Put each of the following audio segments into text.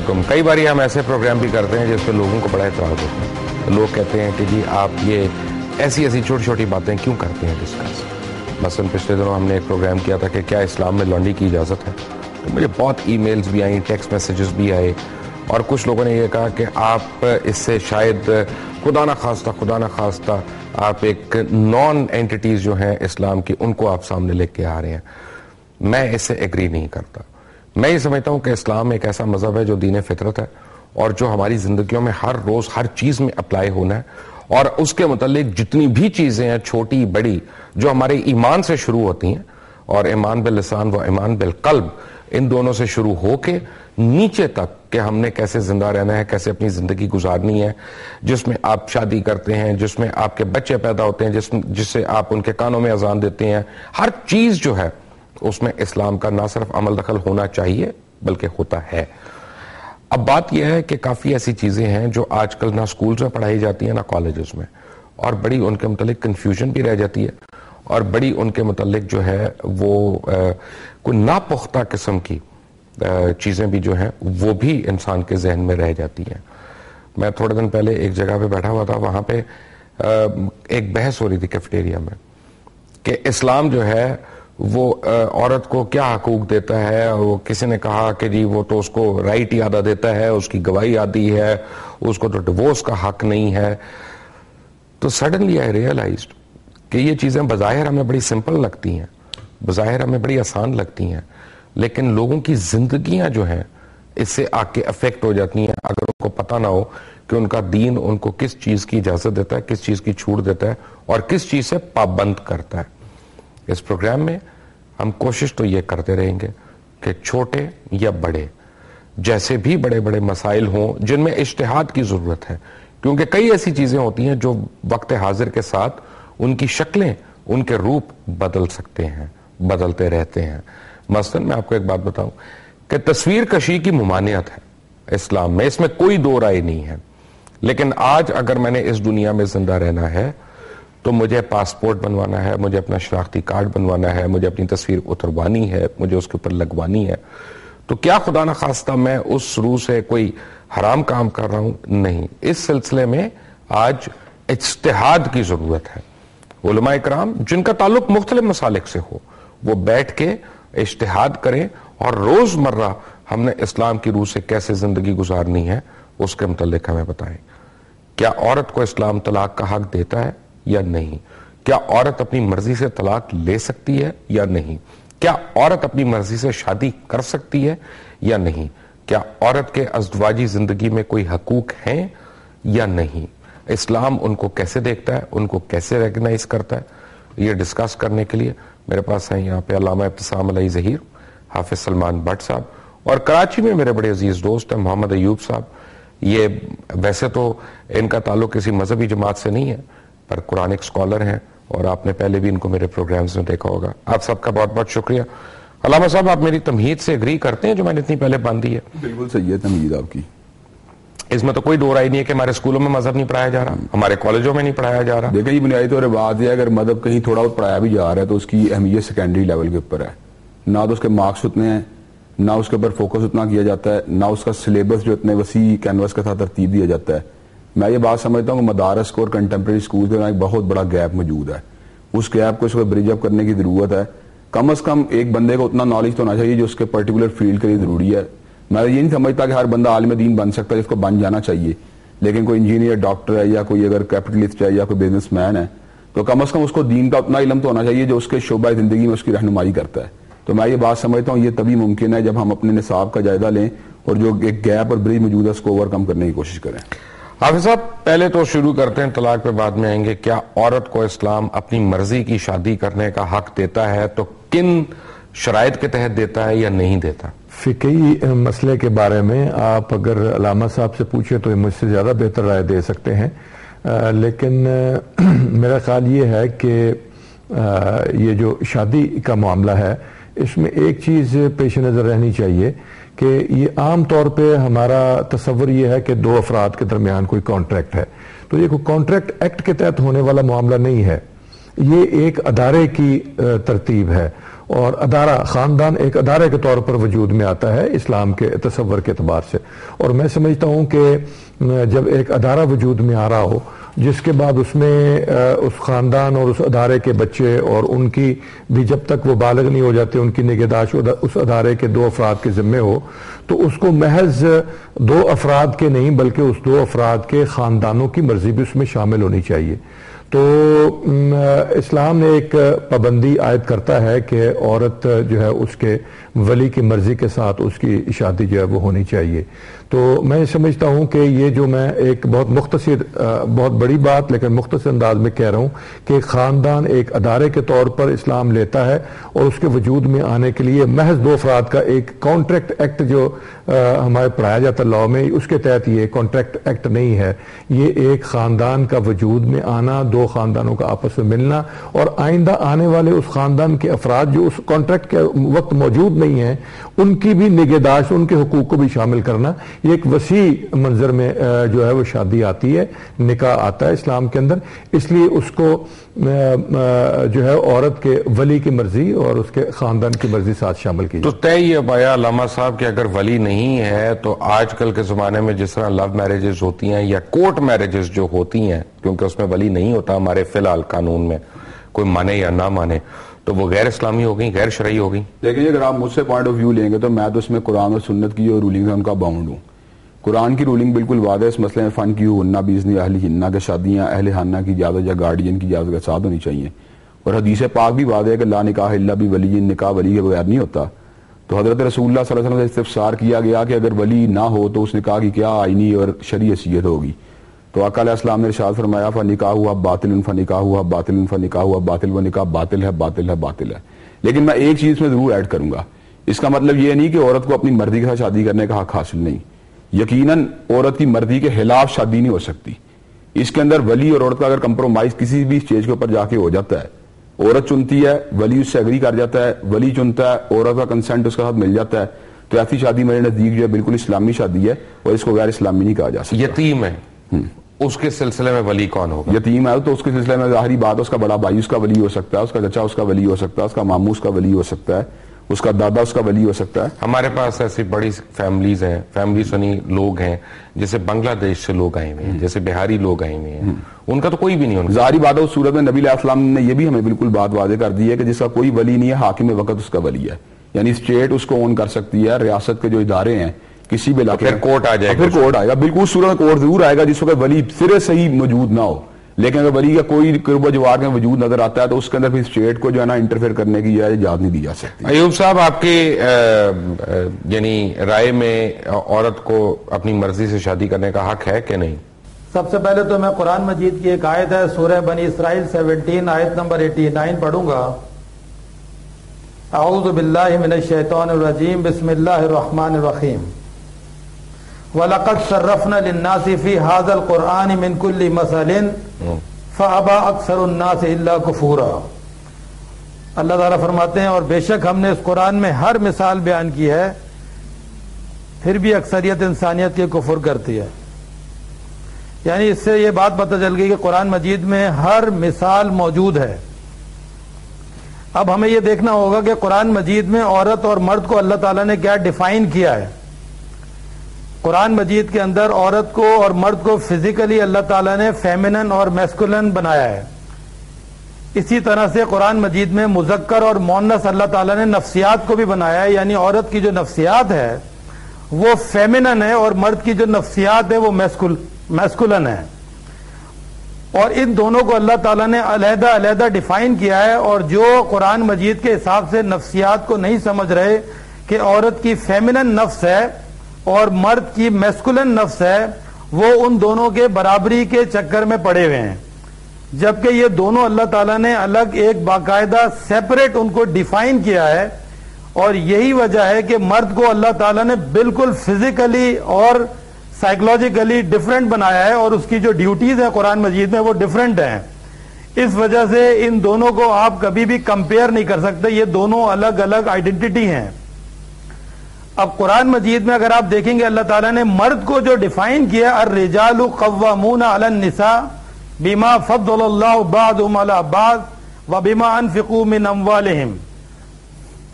علیکم. کئی بار ہم ایسے پروگرام بھی کرتے ہیں جس پہ لوگوں کو بڑا اعتراض ہوتا ہے. لوگ کہتے ہیں کہ جی آپ یہ ایسی چھوٹی چھوٹی باتیں کیوں کرتے ہیں ڈسکس. مثلا پچھلے دنوں ہم نے ایک پروگرام کیا تھا کہ کیا اسلام میں لانڈری کی اجازت ہے. تو مجھے بہت ای میلز بھی آئیں, ٹیکسٹ میسیجز بھی آئے, اور کچھ لوگوں نے یہ کہا کہ آپ اس سے شاید خدا نہ خواستہ آپ ایک نان اینٹیٹیز جو ہیں اسلام کی ان کو آپ سامنے لے کے آ رہے ہیں. میں اس سے ایگری نہیں کرتا. میں یہ سمجھتا ہوں کہ اسلام ایک ایسا مذہب ہے جو دین فطرت ہے, اور جو ہماری زندگیوں میں ہر روز ہر چیز میں اپلائی ہونا ہے, اور اس کے متعلق جتنی بھی چیزیں ہیں چھوٹی بڑی جو ہمارے ایمان سے شروع ہوتی ہیں, اور ایمان باللسان و ایمان بالقلب ان دونوں سے شروع ہو کے نیچے تک کہ ہم نے کیسے زندہ رہنا ہے, کیسے اپنی زندگی گزارنی ہے, جس میں آپ شادی کرتے ہیں, جس میں آپ کے بچے پیدا ہوتے ہیں, جس سے آپ ان کے کانوں میں اذان دیتے ہیں, ہر چیز جو ہے اس میں اسلام کا نہ صرف عمل دخل ہونا چاہیے بلکہ ہوتا ہے. اب بات یہ ہے کہ کافی ایسی چیزیں ہیں جو آج کل نہ سکولز میں پڑھائی جاتی ہیں نہ کالجز میں, اور بڑی ان کے متعلق کنفیوژن بھی رہ جاتی ہے, اور بڑی ان کے متعلق جو ہے وہ کوئی ناپختہ قسم کی چیزیں بھی جو ہیں وہ بھی انسان کے ذہن میں رہ جاتی ہیں. میں تھوڑے دن پہلے ایک جگہ پہ بیٹھا ہوا تھا, وہاں پہ ایک بحث ہو رہی تھی کیفیٹیریا میں کہ اسلام جو ہے وہ عورت کو کیا حقوق دیتا ہے. وہ کسی نے کہا کہ جی وہ تو اس کو رائٹ ہی آدھا دیتا ہے, اس کی گواہی آدھی ہے, اس کو تو ڈیورس کا حق نہیں ہے. تو سڈنلی آئی ریئلائزڈ کہ یہ چیزیں بظاہر ہمیں بڑی سمپل لگتی ہیں, بظاہر ہمیں بڑی آسان لگتی ہیں, لیکن لوگوں کی زندگیاں جو ہیں اس سے آ کے افیکٹ ہو جاتی ہیں اگر ان کو پتہ نہ ہو کہ ان کا دین ان کو کس چیز کی اجازت دیتا ہے, کس چیز کی چھوٹ دیتا ہے, اور کس چیز سے پابند کرتا ہے. اس پروگرام میں ہم کوشش تو یہ کرتے رہیں گے کہ چھوٹے یا بڑے جیسے بھی بڑے بڑے مسائل ہوں جن میں اجتہاد کی ضرورت ہے, کیونکہ کئی ایسی چیزیں ہوتی ہیں جو وقت حاضر کے ساتھ ان کی شکلیں ان کے روپ بدل سکتے ہیں, بدلتے رہتے ہیں. مثلا میں آپ کو ایک بات بتاؤں کہ تصویر کشی کی ممانعت ہے اسلام میں, اس میں کوئی دو رائے نہیں ہے. لیکن آج اگر میں نے اس دنیا میں زندہ رہنا ہے تو مجھے پاسپورٹ بنوانا ہے, مجھے اپنا شناختی کارڈ بنوانا ہے, مجھے اپنی تصویر اتروانی ہے, مجھے اس کے اوپر لگوانی ہے. تو کیا خدا نخواستہ میں اس روح سے کوئی حرام کام کر رہا ہوں؟ نہیں. اس سلسلے میں آج اجتہاد کی ضرورت ہے. علماء کرام جن کا تعلق مختلف مسالک سے ہو وہ بیٹھ کے اجتہاد کریں, اور روز مرہ ہم نے اسلام کی روح سے کیسے زندگی گزارنی ہے اس کے متعلق ہمیں بتائیں. کیا عورت کو اسلام طلاق کا حق دیتا ہے یا نہیں؟ کیا عورت اپنی مرضی سے طلاق لے سکتی ہے یا نہیں؟ کیا عورت اپنی مرضی سے شادی کر سکتی ہے یا نہیں؟ کیا عورت کے ازدواجی زندگی میں کوئی حقوق ہیں یا نہیں؟ اسلام ان کو کیسے دیکھتا ہے, ان کو کیسے ریکگنائز کرتا ہے؟ یہ ڈسکس کرنے کے لیے میرے پاس ہیں یہاں پہ علامہ ابتسام علی ظہیر, حافظ سلمان بٹ صاحب, اور کراچی میں میرے بڑے عزیز دوست ہیں محمد ایوب صاحب. یہ ویسے تو ان کا تعلق کسی مذہبی جماعت سے نہیں ہے پر قرآنک اسکالر ہیں, اور آپ نے پہلے بھی ان کو میرے پروگرامز میں دیکھا ہوگا. آپ سب کا بہت بہت شکریہ. علامہ صاحب آپ میری تمہید سے اگری کرتے ہیں جو میں نے اتنی پہلے باندھی ہے؟ بالکل صحیح ہے تمہید آپ کی. اس میں تو کوئی دو رائے نہیں ہے کہ ہمارے اسکولوں میں مذہب نہیں پڑھایا جا رہا, ہمارے کالجوں میں نہیں پڑھایا جا رہا. دیکھیں یہ بنیادی طور پر بات ہے اگر مذہب کہیں تھوڑا بہت پڑھایا بھی جا رہا ہے تو اس کی اہمیت سیکنڈری لیول کے اوپر ہے. نہ تو اس کے مارکس اتنے ہیں, نہ اس کے اوپر فوکس اتنا کیا جاتا ہے, نہ اس کا سلیبس جو اتنے وسیع کینوس کے ساتھ ترتیب دیا جاتا ہے. میں یہ بات سمجھتا ہوں کہ مدارس کو اور کنٹمپریری اسکول کے ایک بہت بڑا گیپ موجود ہے. اس گیپ کو اس کو بریج اپ کرنے کی ضرورت ہے. کم از کم ایک بندے کو اتنا نالج تو ہونا چاہیے جو اس کے پرٹیکولر فیلڈ کے لیے ضروری ہے. میں یہ نہیں سمجھتا کہ ہر بندہ عالم دین بن سکتا ہے, جس کو بن جانا چاہیے, لیکن کوئی انجینئر, ڈاکٹر ہے, یا کوئی اگر کیپٹلسٹ ہے, یا کوئی بزنس مین ہے, تو کم از کم اس کو دین کا اتنا علم تو ہونا چاہیے جو اس کے شعبہ زندگی میں اس کی رہنمائی کرتا ہے. تو میں یہ بات سمجھتا ہوں یہ تبھی ممکن ہے جب ہم اپنے نصاب کا جائزہ لیں اور جو ایک گیپ اور برج موجود ہے اس کو اوور کم کرنے کی کوشش کریں. حافظ صاحب پہلے تو شروع کرتے ہیں, طلاق پہ بعد میں آئیں گے. کیا عورت کو اسلام اپنی مرضی کی شادی کرنے کا حق دیتا ہے, تو کن شرائط کے تحت دیتا ہے یا نہیں دیتا؟ فقہی مسئلے کے بارے میں آپ اگر علامہ صاحب سے پوچھیں تو یہ مجھ سے زیادہ بہتر رائے دے سکتے ہیں, لیکن میرا خیال یہ ہے کہ یہ جو شادی کا معاملہ ہے اس میں ایک چیز پیش نظر رہنی چاہیے کہ یہ عام طور پہ ہمارا تصور یہ ہے کہ دو افراد کے درمیان کوئی کانٹریکٹ ہے, تو یہ کوئی کانٹریکٹ ایکٹ کے تحت ہونے والا معاملہ نہیں ہے, یہ ایک ادارے کی ترتیب ہے, اور ادارہ خاندان ایک ادارے کے طور پر وجود میں آتا ہے اسلام کے تصور کے اعتبار سے. اور میں سمجھتا ہوں کہ جب ایک ادارہ وجود میں آ رہا ہو جس کے بعد اس میں اس خاندان اور اس ادارے کے بچے اور ان کی بھی جب تک وہ بالغ نہیں ہو جاتے ان کی نگہداشت اس ادارے کے 2 افراد کے ذمے ہو تو اس کو محض 2 افراد کے نہیں بلکہ اس 2 افراد کے خاندانوں کی مرضی بھی اس میں شامل ہونی چاہیے. تو اسلام نے ایک پابندی عائد کرتا ہے کہ عورت جو ہے اس کے ولی کی مرضی کے ساتھ اس کی شادی جو ہے وہ ہونی چاہیے. تو میں سمجھتا ہوں کہ یہ جو میں ایک بہت مختصر بہت بڑی بات لیکن مختصر انداز میں کہہ رہا ہوں کہ خاندان ایک ادارے کے طور پر اسلام لیتا ہے اور اس کے وجود میں آنے کے لیے محض 2 افراد کا ایک کانٹریکٹ ایکٹ جو ہمارے پڑھایا جاتا ہے لاء میں اس کے تحت یہ کانٹریکٹ ایکٹ نہیں ہے. یہ ایک خاندان کا وجود میں آنا 2 خاندانوں کا آپس میں ملنا اور آئندہ آنے والے اس خاندان کے افراد جو اس کانٹریکٹ کے وقت موجود نہیں ہیں ان کی بھی نگہداشت ان کے حقوق کو بھی شامل کرنا. یہ ایک وسیع منظر میں جو ہے وہ شادی آتی ہے نکاح آتا ہے اسلام کے اندر. اس لیے اس کو جو ہے عورت کے ولی کی مرضی اور اس کے خاندان کی مرضی ساتھ شامل کی. تو طے یہ پایا علامہ صاحب کہ اگر ولی نہیں ہے تو آج کل کے زمانے میں جس طرح لو میرجز ہوتی ہیں یا کورٹ میرجز جو ہوتی ہیں کیونکہ اس میں ولی نہیں ہوتا ہمارے فی الحال قانون میں کوئی مانے یا نہ مانے تو وہ غیر اسلامی ہو گئی غیر شرعی ہو گئی. دیکھیں اگر آپ مجھ سے پوائنٹ آف ویو لیں گے تو میں تو اس میں قرآن اور سنت کی جو رولنگ ہے ان کا باؤنڈ ہوں. قرآن کی رولنگ بالکل واضح اس مسئلے میں فن کی ہننا بیزنی اہل ہننا کے شادیاں اہل ہننا کی اجازت یا گارڈین کی اجازت کے ساتھ ہونی چاہیے. اور حدیث پاک بھی واضح ہے کہ لا نکاح الا بولی نکاح ولی کے بغیر نہیں ہوتا. تو حضرت رسول اللہ صلی اللہ علیہ وسلم سے استفسار کیا گیا کہ اگر ولی نہ ہو تو اس نکاح کی کیا آئینی اور شرعی حیثیت ہوگی. تو آقا علیہ السلام نے ارشاد فرمایا فنکاح ہوا باطل فنکاح ہوا باطل فنکاح ہوا باطل و نکاح باطل ہے باطل ہے باطل ہے. لیکن میں ایک چیز میں ضرور ایڈ کروں گا. اس کا مطلب یہ نہیں کہ عورت کو اپنی مرضی کے ساتھ شادی کرنے کا حق حاصل نہیں. یقیناً عورت کی مرضی کے خلاف شادی نہیں ہو سکتی. اس کے اندر ولی اور عورت کا اگر کمپرومائز کسی بھی اسٹیج کے اوپر جا کے ہو جاتا ہے عورت چنتی ہے ولی اس سے اگری کر جاتا ہے ولی چنتا ہے عورت کا کنسنٹ اس کے ساتھ مل جاتا ہے تو ایسی شادی میرے نزدیک جو ہے بالکل اسلامی شادی ہے اور اس کو غیر اسلامی نہیں کہا جا سکتا. یتیم ہے اس کے سلسلے میں ولی کون ہوگا؟ یتیم ہے تو اس کے سلسلے میں ظاہری بات ہے اس کا بڑا بھائی اس کا ولی ہو سکتا ہے اس کا چچا اس کا ولی ہو سکتا ہے اس کا ماموں اس کا ولی ہو سکتا ہے اس کا دادا اس کا ولی ہو سکتا ہے. ہمارے پاس ایسی بڑی فیملیز ہیں فیملی سنی لوگ ہیں جیسے بنگلہ دیش سے لوگ آئے ہوئے ہیں جیسے بہاری لوگ آئے ہوئے ہیں ان کا تو کوئی بھی نہیں ہونا. ظاہری بات ہے اس صورت میں نبی علیہ السلام نے یہ بھی ہمیں بالکل بات واضح کر دی ہے کہ جس کا کوئی ولی نہیں ہے حاکم وقت اس کا ولی ہے. یعنی اسٹیٹ اس کو اون کر سکتی ہے ریاست کے جو ادارے ہیں کسی بھی علاقے پھر کورٹ آ جائے گا پھر کورٹ آئے گا بالکل اس صورت میں کورٹ ضرور آئے گا جس وقت ولی سرے صحیح موجود نہ ہو. لیکن اگر ولی کا کوئی قرب و جوار کا وجود نظر آتا ہے تو اس کے اندر پھر اسٹیٹ کو جو ہے نا انٹرفیئر کرنے کی اجازت نہیں دی جا سکتی. ایوب صاحب آپ کے یعنی رائے میں عورت کو اپنی مرضی سے شادی کرنے کا حق ہے کہ نہیں؟ سب سے پہلے تو میں قرآن مجید کی ایک آیت ہے سورہ بنی اسرائیل 17 آیت نمبر 89 پڑھوں گا. اعوذ باللہ من الشیطان الرجیم بسم اللہ الرحمن الرحیم وَلَقَدْ صَرَّفْنَا لِلنَّاسِ فِي هَذَا الْقُرْآنِ مِنْ كُلِّ مَثَلٍ فَأَبَى أَكْثَرُ النَّاسِ إِلَّا كُفُورًا. اللہ تعالیٰ فرماتے ہیں اور بے شک ہم نے اس قرآن میں ہر مثال بیان کی ہے پھر بھی اکثریت انسانیت کے کفر کرتی ہے. یعنی اس سے یہ بات پتہ چل گئی کہ قرآن مجید میں ہر مثال موجود ہے. اب ہمیں یہ دیکھنا ہوگا کہ قرآن مجید میں عورت اور مرد کو اللہ تعالیٰ نے کیا ڈیفائن کیا ہے. قرآن مجید کے اندر عورت کو اور مرد کو فزیکلی اللہ تعالیٰ نے فیمنن اور میسکولن بنایا ہے. اسی طرح سے قرآن مجید میں مذکر اور مؤنث اللہ تعالیٰ نے نفسیات کو بھی بنایا ہے. یعنی عورت کی جو نفسیات ہے وہ فیمنن ہے اور مرد کی جو نفسیات ہے وہ میسکولن ہے. اور ان دونوں کو اللہ تعالیٰ نے علیحدہ علیحدہ ڈیفائن کیا ہے. اور جو قرآن مجید کے حساب سے نفسیات کو نہیں سمجھ رہے کہ عورت کی فیمنن نفس ہے اور مرد کی میسکولن نفس ہے وہ ان دونوں کے برابری کے چکر میں پڑے ہوئے ہیں. جبکہ یہ دونوں اللہ تعالیٰ نے الگ ایک باقاعدہ سیپریٹ ان کو ڈیفائن کیا ہے. اور یہی وجہ ہے کہ مرد کو اللہ تعالیٰ نے بالکل فزیکلی اور سائیکولوجیکلی ڈیفرنٹ بنایا ہے اور اس کی جو ڈیوٹیز ہیں قرآن مجید میں وہ ڈیفرنٹ ہیں. اس وجہ سے ان دونوں کو آپ کبھی بھی کمپیئر نہیں کر سکتے. یہ دونوں الگ الگ آئیڈینٹی ہیں. اب قرآن مجید میں اگر آپ دیکھیں گے اللہ تعالیٰ نے مرد کو جو ڈیفائن کیا الرجال قوامون علی النساء بما فضل اللہ بعضهم علی بعض وبما انفقوا من اموالهم.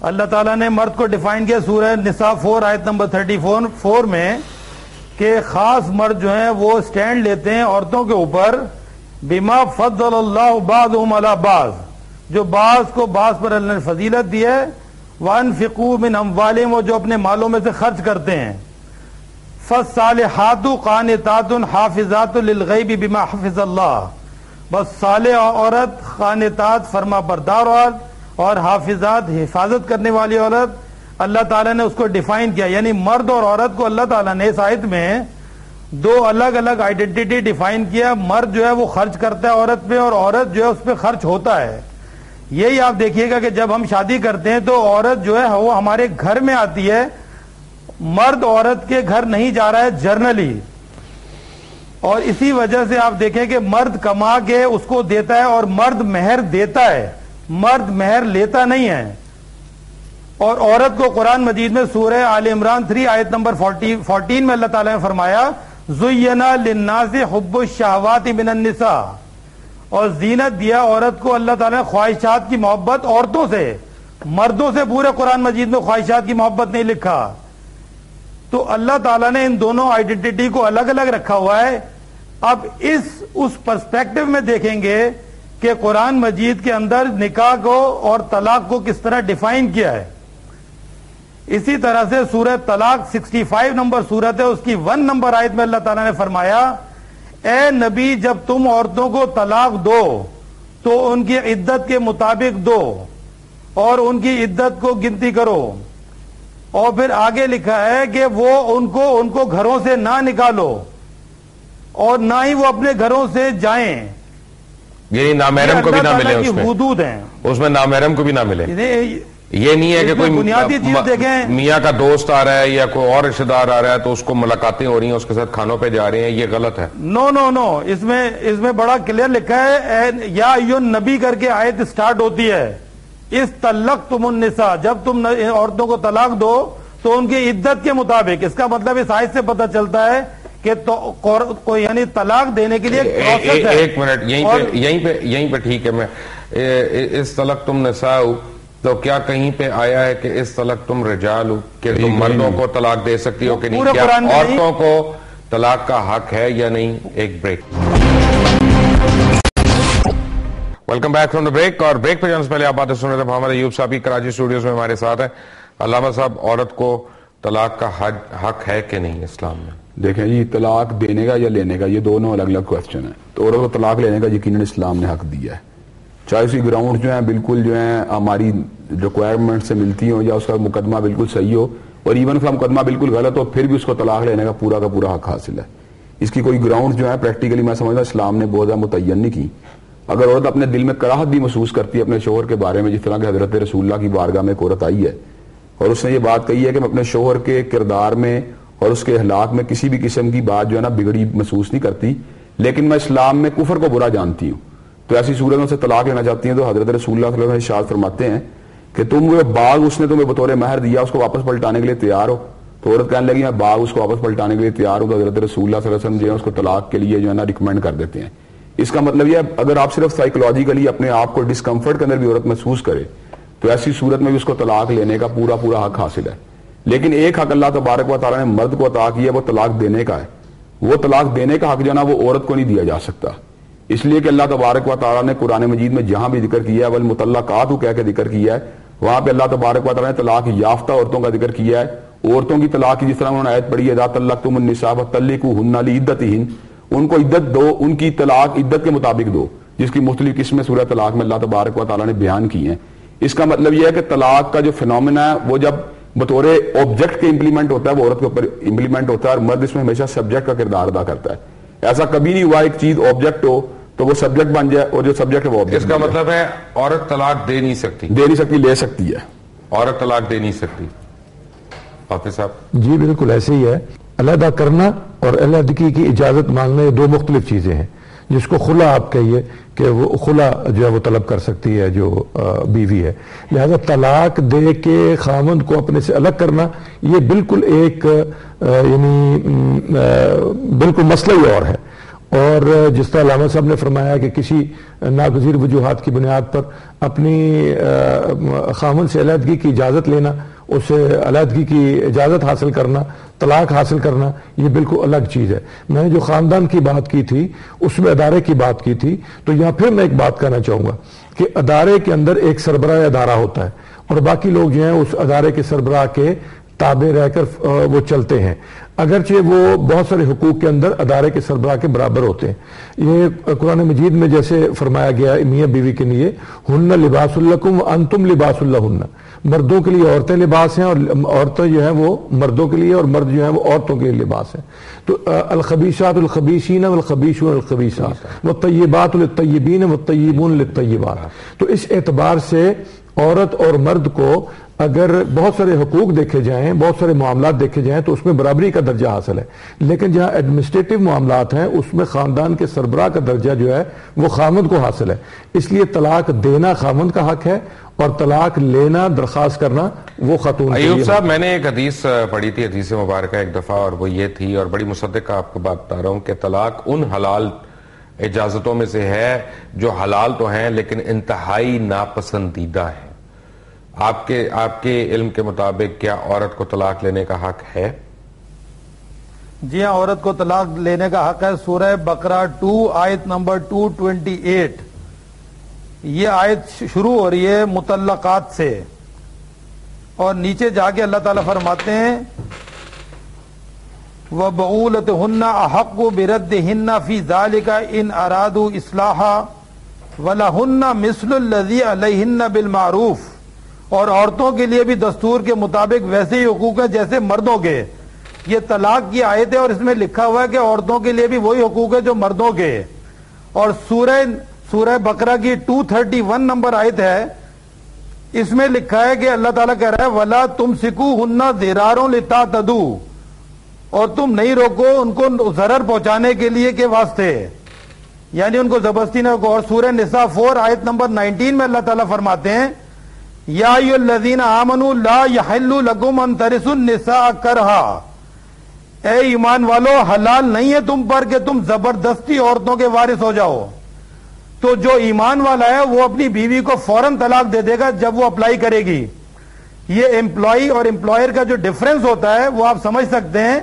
اللہ تعالیٰ نے مرد کو ڈیفائن کیا سورہ نساء 4 آیت نمبر 34 میں کہ خاص مرد جو ہیں وہ سٹینڈ لیتے ہیں عورتوں کے اوپر بما فضل اللہ بعضهم علی بعض، جو بعض کو بعض پر اللہ نے فضیلت دی ہے، وانفقوا من اموالہم، وہ جو اپنے مالوں میں سے خرچ کرتے ہیں، فالصالحات قانتات حافظات للغیب بما حفظ اللہ، بس صالح عورت، قانتات فرما بردار عورت، اور حافظات حفاظت کرنے والی عورت، اللہ تعالیٰ نے اس کو ڈیفائن کیا. یعنی مرد اور عورت کو اللہ تعالیٰ نے اس آیت میں دو الگ الگ آئیڈینٹی ڈیفائن کیا. مرد جو ہے وہ خرچ کرتا ہے عورت پہ، اور عورت جو ہے اس پہ خرچ ہوتا ہے. یہی آپ دیکھیے گا کہ جب ہم شادی کرتے ہیں تو عورت جو ہے وہ ہمارے گھر میں آتی ہے، مرد عورت کے گھر نہیں جا رہا ہے جرنلی. اور اسی وجہ سے آپ دیکھیں کہ مرد کما کے اس کو دیتا ہے اور مرد مہر دیتا ہے، مرد مہر لیتا نہیں ہے. اور عورت کو قرآن مجید میں سورہ آل عمران 3 آیت نمبر 14 میں اللہ تعالیٰ نے فرمایا زُيِّنَ لِلنَّاسِ حُبُّ الشَّهَوَاتِ مِنَ النِّسَاءِ، اور زینت دیا عورت کو اللہ تعالیٰ نے خواہشات کی محبت عورتوں سے. مردوں سے پورے قرآن مجید میں خواہشات کی محبت نہیں لکھا. تو اللہ تعالیٰ نے ان دونوں آئیڈینٹی کو الگ الگ رکھا ہوا ہے. اب اس پرسپیکٹو میں دیکھیں گے کہ قرآن مجید کے اندر نکاح کو اور طلاق کو کس طرح ڈیفائن کیا ہے. اسی طرح سے سورہ طلاق 65 نمبر سورت ہے، اس کی 1 نمبر آیت میں اللہ تعالیٰ نے فرمایا اے نبی جب تم عورتوں کو طلاق دو تو ان کی عدت کے مطابق دو اور ان کی عدت کو گنتی کرو. اور پھر آگے لکھا ہے کہ وہ ان کو گھروں سے نہ نکالو اور نہ ہی وہ اپنے گھروں سے جائیں. یعنی نامحرم کو بھی نہ ملے، اس میں حدود ہیں، اس میں نامحرم کو بھی نہ ملے. یہ نہیں ہے کہ کوئی بنیادی چیز دیکھیں، میاں کا دوست آ رہا ہے یا کوئی اور رشتہ دار آ رہا ہے تو اس کو ملاقاتیں ہو رہی ہیں، اس کے ساتھ کھانوں پہ جا رہے ہیں، یہ غلط ہے. نو اس میں بڑا کلیئر لکھا ہے یا ایھا النبی کر کے آیت سٹارٹ ہوتی ہے. اس طلقتم النساء، جب تم عورتوں کو طلاق دو تو ان کی عدت کے مطابق. اس کا مطلب اس آیت سے پتہ چلتا ہے کہ یعنی طلاق دینے کے لیے پروسیس ہے. ایک منٹ یہیں پہ ٹھیک ہے. میں اس طلقتم نساء تو کیا کہیں پہ آیا ہے کہ اس طلقتم رجال کہ تم مردوں کو طلاق دے سکتی ہو کہ نہیں؟ کیا عورتوں کو طلاق کا حق ہے یا نہیں؟ ایک break. Welcome back from the break. اور بریک پہ جانے سے پہلے آپ باتیں سن رہے تھے محمد ایوب صاحب کراچی اسٹوڈیوز میں ہمارے ساتھ ہیں. علامہ صاحب، عورت کو طلاق کا حق ہے کہ نہیں اسلام میں؟ دیکھیں جی، طلاق دینے کا یا لینے کا یہ دونوں الگ الگ کوسچن ہیں. تو عورت کو طلاق لینے کا یقیناً اسلام نے حق دیا ہے، چاہے اس کی گراؤنڈ جو ہیں بالکل جو ہیں ہماری ریکوائرمنٹ سے ملتی ہوں یا اس کا مقدمہ بالکل صحیح ہو، اور ایون اس کا مقدمہ بالکل غلط ہو پھر بھی اس کو طلاق لینے کا پورا حق حاصل ہے. اس کی کوئی گراؤنڈ جو ہے پریکٹیکلی میں سمجھتا اسلام نے بہت زیادہ متعین نہیں کی. اگر عورت اپنے دل میں کراہت بھی محسوس کرتی ہے اپنے شوہر کے بارے میں، جس طرح کہ حضرت رسول اللہ کی بارگاہ میں ایک عورت آئی ہے اور اس نے یہ بات کہی ہے کہ میں اپنے شوہر کے کردار میں اور اس کے اخلاق میں کسی بھی قسم کی بات جو ہے نا بگڑی محسوس نہیں کرتی، لیکن میں اسلام میں کفر کو برا جانتی ہوں، تو ایسی صورت میں سے طلاق لینا چاہتی ہیں، تو حضرت رسول اللہ صلی اللہ علیہ وسلم ارشاد فرماتے ہیں کہ تم وہ باغ اس نے تمہیں بطور مہر دیا اس کو واپس پلٹانے کے لیے تیار ہو؟ تو عورت کہنے لگی میں باغ اس کو واپس پلٹانے کے لیے تیار ہوں. تو حضرت رسول اللہ صلی اللہ علیہ وسلم جو ہے اس کو طلاق کے لیے جو ہے نا ریکمینڈ کر دیتے ہیں. اس کا مطلب یہ ہے اگر آپ صرف سائیکولوجیکلی اپنے آپ کو ڈسکمفرٹ کے اندر بھی عورت محسوس کرے تو ایسی صورت میں بھی اس کو طلاق لینے کا پورا حق حاصل ہے. لیکن ایک حق اللہ تبارک و تعالیٰ نے مرد کو عطا کیا ہے، وہ طلاق دینے کا ہے. وہ طلاق دینے کا حق جو ہے نا وہ عورت کو نہیں دیا جا سکتا، اس لیے کہ اللہ تبارک و تعالیٰ نے قرآن مجید میں جہاں بھی ذکر کیا ہے والمطلقات کہہ کے ذکر کیا ہے، وہاں پہ اللہ تبارک و تعالیٰ نے طلاق یافتہ عورتوں کا ذکر کیا ہے. عورتوں کی طلاق کی جس طرح انہوں نے آیت پڑھی ہے اذا طلقتم النساء فطلقوهن لعدتهن، ان کو عدت دو، ان کی طلاق عدت کے مطابق دو، جس کی مختلف قسمیں سورہ طلاق میں اللہ تبارک و تعالیٰ نے بیان کی ہیں. اس کا مطلب یہ ہے کہ طلاق کا جو فینومینا ہے وہ جب بطور آبجیکٹ کے امپلیمنٹ ہوتا ہے وہ عورت کے اوپر امپلیمنٹ ہوتا ہے، اور مرد اس میں ہمیشہ سبجیکٹ کا کردار ادا کرتا ہے. ایسا کبھی نہیں ہوا ایک چیز آبجیکٹ ہو تو وہ سبجیکٹ بن جائے اور جو سبجیکٹ ہے وہ آبجیکٹ. اس کا مطلب ہے عورت طلاق دے نہیں سکتی، لے سکتی ہے. عورت طلاق دے نہیں سکتی. حافظ صاحب جی بالکل ایسے ہی ہے. علیحدہ کرنا اور علیحدگی کی اجازت مانگنا یہ دو مختلف چیزیں ہیں. جس کو خلا آپ کہیے کہ وہ خلا جو ہے وہ طلب کر سکتی ہے جو بیوی ہے. لہذا طلاق دے کے خامند کو اپنے سے الگ کرنا یہ بالکل ایک یعنی بالکل مسئلہ ہی اور ہے. اور جس طرح علامہ صاحب نے فرمایا کہ کسی ناگزیر وجوہات کی بنیاد پر اپنی خامن سے علیحدگی کی اجازت لینا، اسے علیحدگی کی اجازت حاصل کرنا، طلاق حاصل کرنا، یہ بالکل الگ چیز ہے. میں نے جو خاندان کی بات کی تھی اس میں ادارے کی بات کی تھی، تو یہاں پھر میں ایک بات کہنا چاہوں گا کہ ادارے کے اندر ایک سربراہ ادارہ ہوتا ہے اور باقی لوگ جو ہیں اس ادارے کے سربراہ کے تابع رہ کر وہ چلتے ہیں، اگرچہ وہ بہت سارے حقوق کے اندر ادارے کے سربراہ کے برابر ہوتے ہیں. یہ قرآن مجید میں جیسے فرمایا گیا میاں بیوی کے لیے ہن لباس لکم وانتم لباس لہن، مردوں کے لیے عورتیں لباس ہیں اور عورتیں جو ہیں وہ مردوں کے لیے اور مرد جو ہیں وہ عورتوں کے لیے لباس ہیں. تو الخبیثات للخبیثین والخبیثون للخبیثات والطیبات للطیبین والطیبون للطیبات. تو اس اعتبار سے عورت اور مرد کو اگر بہت سارے حقوق دیکھے جائیں، بہت سارے معاملات دیکھے جائیں تو اس میں برابری کا درجہ حاصل ہے، لیکن جہاں ایڈمنسٹریٹو معاملات ہیں اس میں خاندان کے سربراہ کا درجہ جو ہے وہ خامند کو حاصل ہے. اس لیے طلاق دینا خامند کا حق ہے اور طلاق لینا، درخواست کرنا وہ خاتون. ایوب صاحب، میں نے ایک حدیث پڑھی تھی، حدیث مبارکہ ایک دفعہ، اور وہ یہ تھی، اور بڑی مصدق آپ کو بات بتا رہا ہوں، کہ طلاق ان حلال اجازتوں میں سے ہے جو حلال تو ہیں لیکن انتہائی ناپسندیدہ ہے. آپ کے علم کے مطابق کیا عورت کو طلاق لینے کا حق ہے؟ جی ہاں، عورت کو طلاق لینے کا حق ہے. سورہ بقرہ 2 آیت نمبر 228 یہ آیت شروع ہو رہی ہے مطلقات سے، اور نیچے جا کے اللہ تعالیٰ فرماتے ہیں وَبَعُولَتُهُنَّ أَحَقُّ بِرَدِّهِنَّ فِي ذَلِكَ إِنْ أَرَادُوا إِصْلَاحًا وَلَهُنَّ مِثْلُ الَّذِي عَلَيْهِنَّ بِالْمَعْرُوفِ. اور عورتوں کے لیے بھی دستور کے مطابق ویسے ہی حقوق ہیں جیسے مردوں کے. یہ طلاق کی آیت ہے اور اس میں لکھا ہوا ہے کہ عورتوں کے لیے بھی وہی حقوق ہے جو مردوں کے. اور سورہ بقرہ کی 231 نمبر آیت ہے، اس میں لکھا ہے کہ اللہ تعالیٰ کہہ رہا ہے وَلَا تُمْسِكُوهُنَّ ضِرَارٌ لِتَعْتَدُوا، اور تم نہیں روکو ان کو ضرر پہنچانے کے لیے کے واسطے، یعنی ان کو زبردستی نہ روکو. اور سورہ نساء 4 آیت نمبر 19 میں اللہ تعالیٰ فرماتے ہیں یا ایھا الذین آمنوا لا یحل لکم ان ترثوا النساء کرہا، اے ایمان والو حلال نہیں ہے تم پر کہ تم زبردستی عورتوں کے وارث ہو جاؤ. تو جو ایمان والا ہے وہ اپنی بیوی کو فوراً طلاق دے دے گا جب وہ اپلائی کرے گی. یہ امپلائی اور امپلائر کا جو ڈفرنس ہوتا ہے وہ آپ سمجھ سکتے ہیں.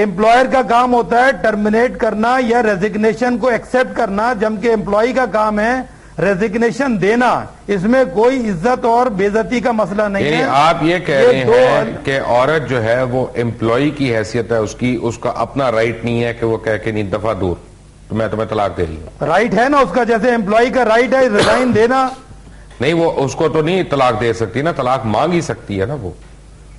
امپلائر کا کام ہوتا ہے ٹرمینیٹ کرنا یا ریزگنیشن کو ایکسپٹ کرنا، جبکہ امپلائی کا کام ہے ریزگنیشن دینا. اس میں کوئی عزت اور بے عزتی کا مسئلہ نہیں ہے. آپ یہ کہہ رہے ہیں کہ عورت جو ہے وہ امپلائی کی حیثیت ہے، اس کا اپنا رائٹ نہیں ہے کہ وہ کہہ کے نہیں دفعہ دور تو میں تمہیں طلاق دے رہی ہوں. رائٹ ہے نا اس کا، جیسے امپلائی کا رائٹ ہے ریزائن دینا. نہیں، وہ اس کو تو نہیں طلاق دے سکتی نا، طلاق مانگ ہی سکتی ہے نا وہ،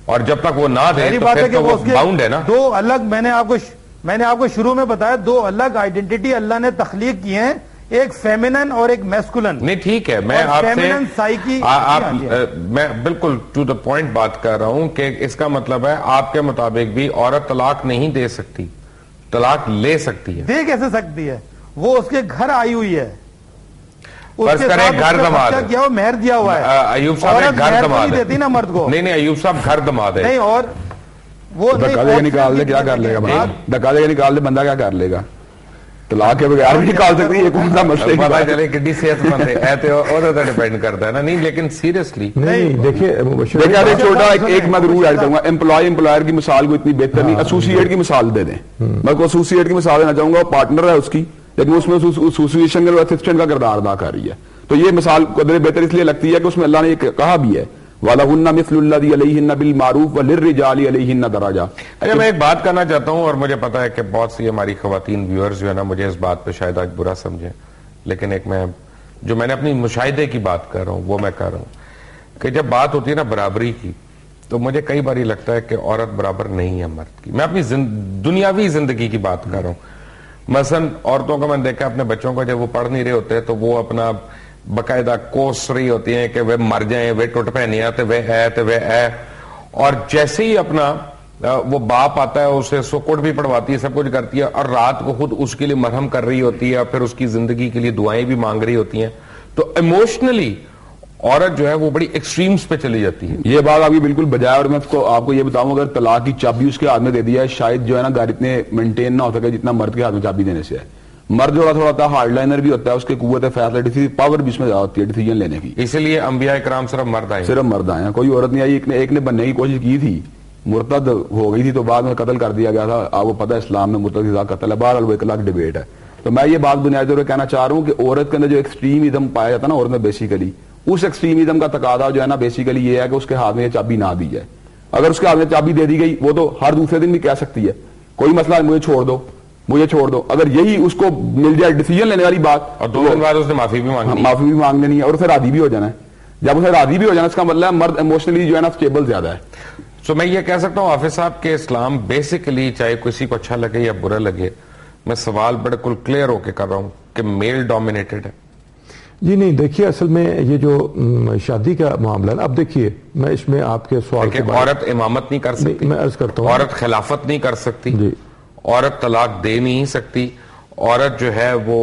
اور جب تک وہ نہ دے تو پھر تو وہ باؤنڈ ہے نا. دو الگ میں نے آپ کو شروع میں بتایا، دو الگ آئیڈینٹی اللہ نے تخلیق کی ہیں، ایک فیمنن اور ایک میسکولن. نہیں ٹھیک ہے، میں آپ سے میں بالکل ٹو دا پوائنٹ بات کر رہا ہوں کہ اس کا مطلب ہے آپ کے مطابق بھی عورت طلاق نہیں دے سکتی، طلاق لے سکتی ہے. دے کیسے سکتی ہے؟ وہ اس کے گھر آئی ہوئی ہے، فرض کریں گھر دماد ہے، کیا وہ مہر دیا ہوا ہے. ایوب صاحب گھر دماد ہے، دیتی نا مرد کو. نہیں ایوب صاحب گھر دماد ہے. نہیں، اور وہ دھکا دے کے نکال دے، کیا کر لے گا؟ دھکا دے کے نکال دے، بندہ کیا کر لے گا؟ طلاق کے بغیر بھی نکال سکتی ہے، کون سا مسئلہ ہے؟ پتہ چلے کتنی صحت مند ہے ایتے اور تو ڈیپینڈ کرتا ہے نا. نہیں لیکن سیریسلی نہیں دیکھیے چھوٹا ایک میں ضرور ایڈ کروں گا. امپلائی امپلائر کی مثال کو اتنی بہتر نہیں، ایسوسیٹ کی مثال دے دیں. میں کو ایسوسیٹ کی مثال دینا چاہوں گا، پارٹنر ہے اس کی لیکن اس میں ایسوسیشن کا اسسٹنٹ کا کردار ادا کر رہی ہے. تو یہ مثال قدر بہتر اس لیے لگتی ہے کہ اس میں اللہ نے یہ کہا بھی ہے وَلَهُنَّ مِثْلُ الَّذِي عَلَيْهِنَّ بِالْمَعْرُوفِ وَلِلرِّجَالِ عَلَيْهِنَّ دَرَجَةٌ. اچھا، میں ایک بات کرنا چاہتا ہوں اور مجھے پتا ہے کہ بہت سی ہماری خواتین ویورز جو ہے نا مجھے اس بات پہ شاید آج برا سمجھیں، لیکن ایک میں نے اپنی مشاہدے کی بات کر رہا ہوں وہ میں کر رہا ہوں کہ جب بات ہوتی ہے نا برابری کی تو مجھے کئی بار لگتا ہے کہ عورت برابر نہیں ہے مرد کی. میں اپنی دنیاوی زندگی کی بات کر رہا ہوں. مثلا عورتوں کو میں نے دیکھا اپنے بچوں کو جب وہ پڑھ نہیں رہے ہوتے تو وہ اپنا باقاعدہ کوس رہی ہوتی ہیں کہ وہ مر جائیں، وہ ٹوٹ پہ نہیں آتے، وہ ہے. اور جیسے ہی اپنا وہ باپ آتا ہے اسے سکوٹ بھی پڑھواتی ہے، سب کچھ کرتی ہے، اور رات کو خود اس کے لیے مرہم کر رہی ہوتی ہے اور پھر اس کی زندگی کے لیے دعائیں بھی مانگ رہی ہوتی ہیں. تو ایموشنلی عورت جو ہے وہ بڑی ایکسٹریمز پہ چلی جاتی ہے. یہ بات آپ کی بالکل بجائے, اور میں آپ کو یہ بتاؤں, اگر طلاق کی چابی اس کے ہاتھ میں دے دیا ہے, شاید جو ہے نا گھر اتنے مینٹین نہ ہو سکے جتنا مرد کے ہاتھ میں چابی دینے سے ہے. مرد تھوڑا ہوتا ہے, ہارڈ لائنر بھی ہوتا ہے, اس کی قوت فیصلہ پاور بھی اس میں زیادہ ہوتی ہے ڈیسیجن لینے کی. اسی لیے انبیاء کرام صرف مرد آئے ہیں, کوئی عورت نہیں آئی. ایک نے بننے کی کوشش کی تھی, مرتد ہو گئی تھی, تو بعد میں قتل کر دیا گیا تھا. آپ کو پتہ ہے اسلام میں مرتد کی سزا قتل ہے. بہرحال وہ ایک الگ ڈیبیٹ ہے. تو میں یہ بات بنیادی طور پہ کہنا چاہ رہا ہوں کہ عورت کے اندر جو ایکسٹریمزم پایا جاتا ہے نا عورت میں, بیسیکلی اس ایکسٹریمزم کا تقاضا جو ہے نا بیسیکلی یہ ہے کہ اس کے ہاتھ میں یہ چابی نہ دی جائے. اگر اس کے ہاتھ میں چابی دے دی گئی, وہ تو ہر دوسرے دن بھی کہہ سکتی ہے کوئی مسئلہ مجھے چھوڑ دو. اگر یہی اس کو مل جائے ڈیسیجن لینے والی بات, اور 2 دن بعد اس نے معافی بھی مانگ لینی ہے, اور اسے راضی بھی ہو جانا ہے. جب اسے راضی بھی ہو جانا, اس کا مطلب ہے مرد ایموشنلی جو ہے نا اسٹیبل زیادہ ہے. سو میں یہ کہہ سکتا ہوں حافظ صاحب کہ اسلام بیسیکلی, چاہے کسی کو اچھا لگے یا برا لگے, میں سوال بالکل کلیئر ہو کے کر رہا ہوں کہ میل ڈومینیٹڈ ہے. جی نہیں, دیکھیے اصل میں یہ جو شادی کا معاملہ ہے, اب دیکھیے میں اس میں آپ کے سوال کے عورت امامت نہیں کر سکتی, میں عرض کرتا ہوں, عورت خلافت نہیں کر سکتی, جی, عورت طلاق دے نہیں سکتی, عورت جو ہے وہ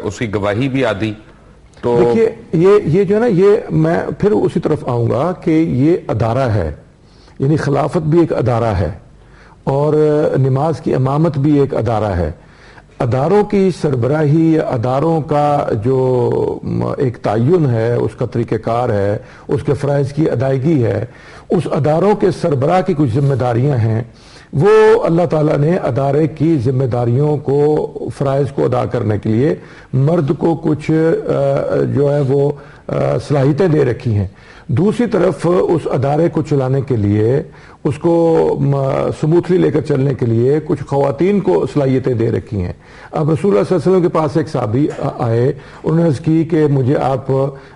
اس کی گواہی بھی آدھی. تو دیکھیے یہ جو ہے نا, یہ میں پھر اسی طرف آؤں گا کہ یہ ادارہ ہے, یعنی خلافت بھی ایک ادارہ ہے اور نماز کی امامت بھی ایک ادارہ ہے. اداروں کی سربراہی, اداروں کا جو ایک تعین ہے, اس کا طریقہ کار ہے, اس کے فرائض کی ادائیگی ہے, اس اداروں کے سربراہ کی کچھ ذمہ داریاں ہیں. وہ اللہ تعالیٰ نے ادارے کی ذمہ داریوں کو, فرائض کو ادا کرنے کے لیے مرد کو کچھ جو ہے وہ صلاحیتیں دے رکھی ہیں. دوسری طرف اس ادارے کو چلانے کے لیے, اس کو سموتھلی لے کر چلنے کے لیے کچھ خواتین کو صلاحیتیں دے رکھی ہیں. اب رسول اللہ صلی اللہ علیہ وسلم کے پاس ایک صحابی آئے, انہوں نے عرض کی کہ مجھے آپ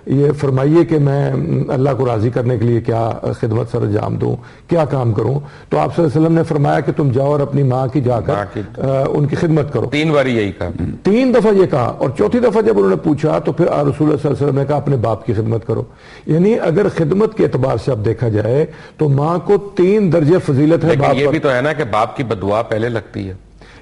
یہ فرمائیے کہ میں اللہ کو راضی کرنے کے لیے کیا خدمت سر انجام دوں, کیا کام کروں. تو آپ صلی اللہ علیہ وسلم نے فرمایا کہ تم جاؤ اور اپنی ماں کی جا کر ان کی خدمت کرو. 3 بار یہی کہا, 3 دفعہ یہ کہا, اور چوتھی دفعہ جب انہوں نے پوچھا تو پھر رسول اللہ صلی اللہ علیہ وسلم نے کہا اپنے باپ کی خدمت کرو. یعنی اگر خدمت کے اعتبار سے اب دیکھا جائے تو ماں کو 3 درجے فضیلت ہے. لیکن یہ بھی تو ہے نا کہ باپ کی بددعا پہلے لگتی ہے.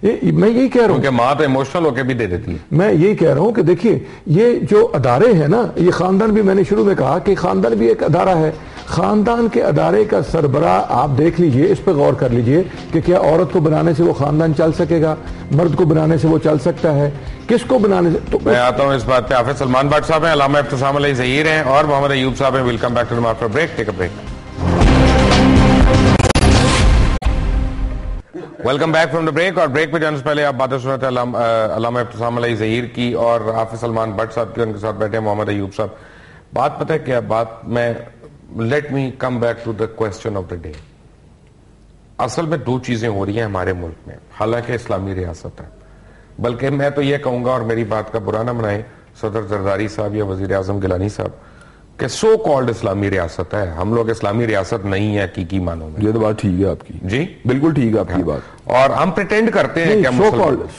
میں یہی کہہ رہا ہوں کہ ماں تو ایموشنل ہو کے بھی دے دیتی ہے. میں یہی کہہ رہا ہوں کہ دیکھیے یہ جو ادارے ہیں نا, یہ خاندان بھی, میں نے شروع میں کہا کہ خاندان بھی ایک ادارہ ہے. خاندان کے ادارے کا سربراہ آپ دیکھ لیجئے, اس پہ غور کر لیجئے کہ کیا عورت کو بنانے سے وہ خاندان چل سکے گا, مرد کو بنانے سے وہ چل سکتا ہے, کس کو بنانے سے. تو میں آتا ہوں اس بات پہ. حافظ سلمان بٹ صاحب ہیں, علامہ ابتسام علیہ ظہیر ہیں, اور محمد ایوب صاحب ہیں. Welcome back to the after break. Take a break. Welcome back from the break. اور بریک پہ جانے سے پہلے آپ باتیں سن رہے تھے علامہ ابتسام علیہ ظہیر کی اور حافظ سلمان بٹ صاحب کی, ان کے ساتھ بیٹھے ہیں محمد ایوب صاحب. بات پتہ ہے کیا بات, میں let me come back to the question of the day. اصل میں 2 چیزیں ہو رہی ہیں ہمارے ملک میں, حالانکہ اسلامی ریاست ہے, بلکہ میں تو یہ کہوں گا, اور میری بات کا برا نہ منائیں صدر زرداری صاحب یا وزیر اعظم گیلانی صاحب, کہ سو کالڈ اسلامی ریاست ہے. ہم لوگ اسلامی ریاست نہیں ہے حقیقی معنوں میں. یہ تو بات ٹھیک ہے آپ کی, جی بالکل ٹھیک ہے آپ کی بات. اور ہم پریٹینڈ کرتے ہیں کہ